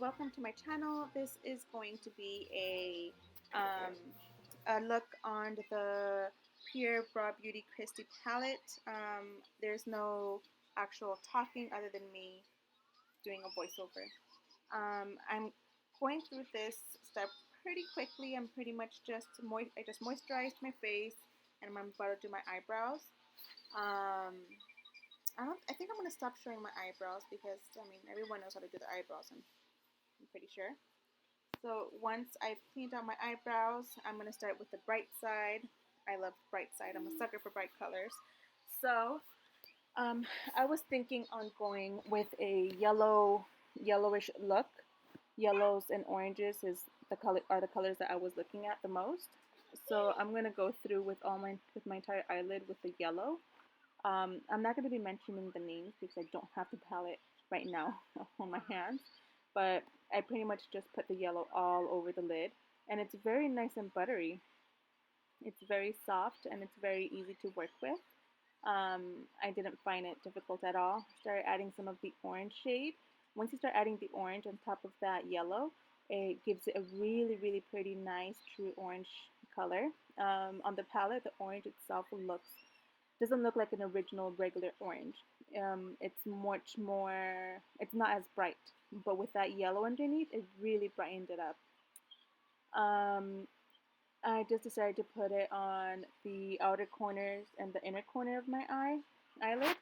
welcome to my channel. This is going to be a look on the PUR Raw Beauty KRISTi palette. There's no actual talking other than me doing a voiceover. I'm going through this step pretty quickly. I'm pretty much I just moisturized my face and I'm about to do my eyebrows. I think I'm gonna stop showing my eyebrows because I mean everyone knows how to do the eyebrows. I'm pretty sure. So once I've cleaned out my eyebrows, I'm gonna start with the bright side. I love bright side. I'm a sucker for bright colors. So I was thinking on going with a yellowish look. Yellows and oranges are the colors that I was looking at the most. So I'm gonna go through with my entire eyelid with the yellow. I'm not going to be mentioning the names because I don't have the palette right now on my hands, but I pretty much just put the yellow all over the lid, and it's very nice and buttery. It's very soft and it's very easy to work with. I didn't find it difficult at all. Started adding some of the orange shade. Once you start adding the orange on top of that yellow, it gives it a really pretty nice true orange color. On the palette, the orange itself doesn't look like an original regular orange. It's much more, it's not as bright, but with that yellow underneath, it really brightened it up. I just decided to put it on the outer corners and the inner corner of my eyelid,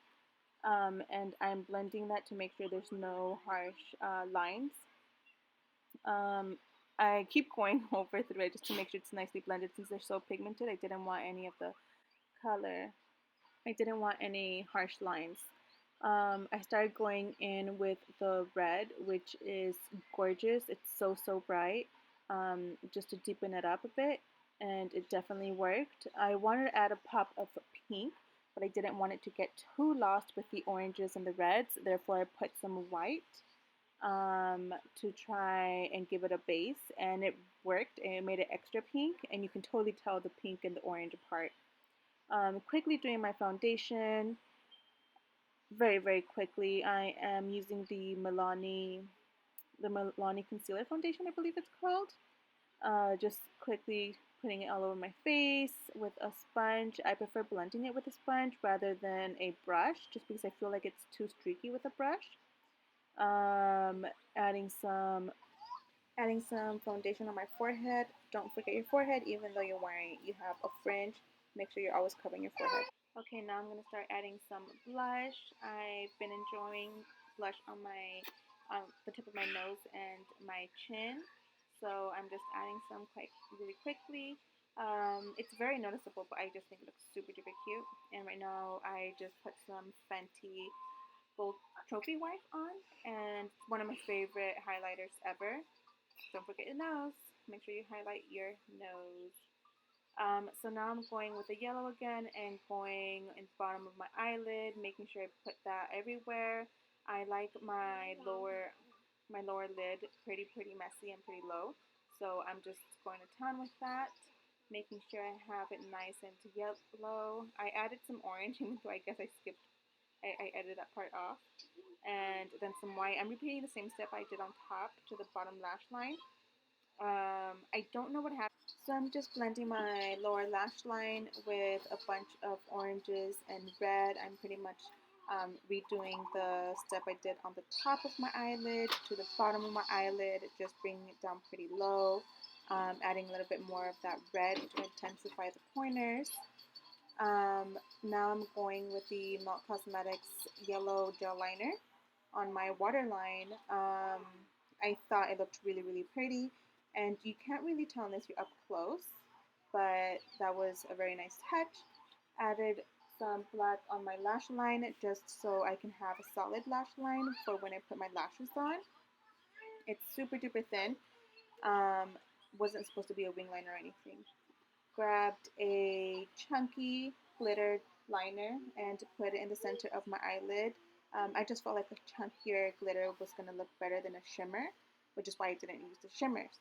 and I'm blending that to make sure there's no harsh lines. I keep going over through it just to make sure it's nicely blended since they're so pigmented. I didn't want any of the color. I didn't want any harsh lines. I started going in with the red, which is gorgeous. It's so bright, just to deepen it up a bit, and it definitely worked. I wanted to add a pop of pink, but I didn't want it to get too lost with the oranges and the reds. Therefore, I put some white to try and give it a base, and it worked. And it made it extra pink, and you can totally tell the pink and the orange apart. Quickly doing my foundation, very quickly. I am using the Milani Concealer Foundation, I believe it's called. Just quickly putting it all over my face with a sponge. I prefer blending it with a sponge rather than a brush, just because I feel like it's too streaky with a brush. Adding some foundation on my forehead. Don't forget your forehead, even though you have a fringe. Make sure you're always covering your forehead. Okay, now I'm going to start adding some blush. I've been enjoying blush on the tip of my nose and my chin. So I'm just adding some really quickly. It's very noticeable, but I just think it looks super duper cute. And right now I just put some Fenty Gold Trophy Wife on, and it's one of my favorite highlighters ever. Don't forget your nose. Make sure you highlight your nose. So now I'm going with the yellow again and going in the bottom of my eyelid, making sure I put that everywhere. I like my lower lid pretty messy and pretty low. So I'm just going to town with that, making sure I have it nice and yellow. I added some orange, even though I guess I edited that part off. And then some white. I'm repeating the same step I did on top to the bottom lash line. I don't know what happened. So I'm just blending my lower lash line with a bunch of oranges and red. I'm pretty much redoing the step I did on the top of my eyelid to the bottom of my eyelid, just bringing it down pretty low, adding a little bit more of that red to intensify the corners. Now I'm going with the Melt Cosmetics yellow gel liner on my waterline. I thought it looked really pretty, and you can't really tell unless you're up close, but that was a very nice touch. Added some black on my lash line just so I can have a solid lash line for when I put my lashes on. It's super duper thin. Wasn't supposed to be a wing liner or anything. Grabbed a chunky glitter liner and put it in the center of my eyelid. I just felt like a chunkier glitter was going to look better than a shimmer, which is why I didn't use the shimmers.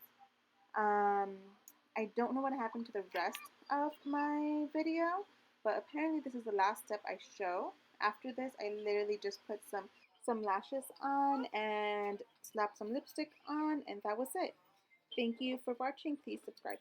I don't know what happened to the rest of my video, but apparently this is the last step I show. After this, I literally just put some some lashes on and slap some lipstick on, and that was it. Thank you for watching. Please subscribe.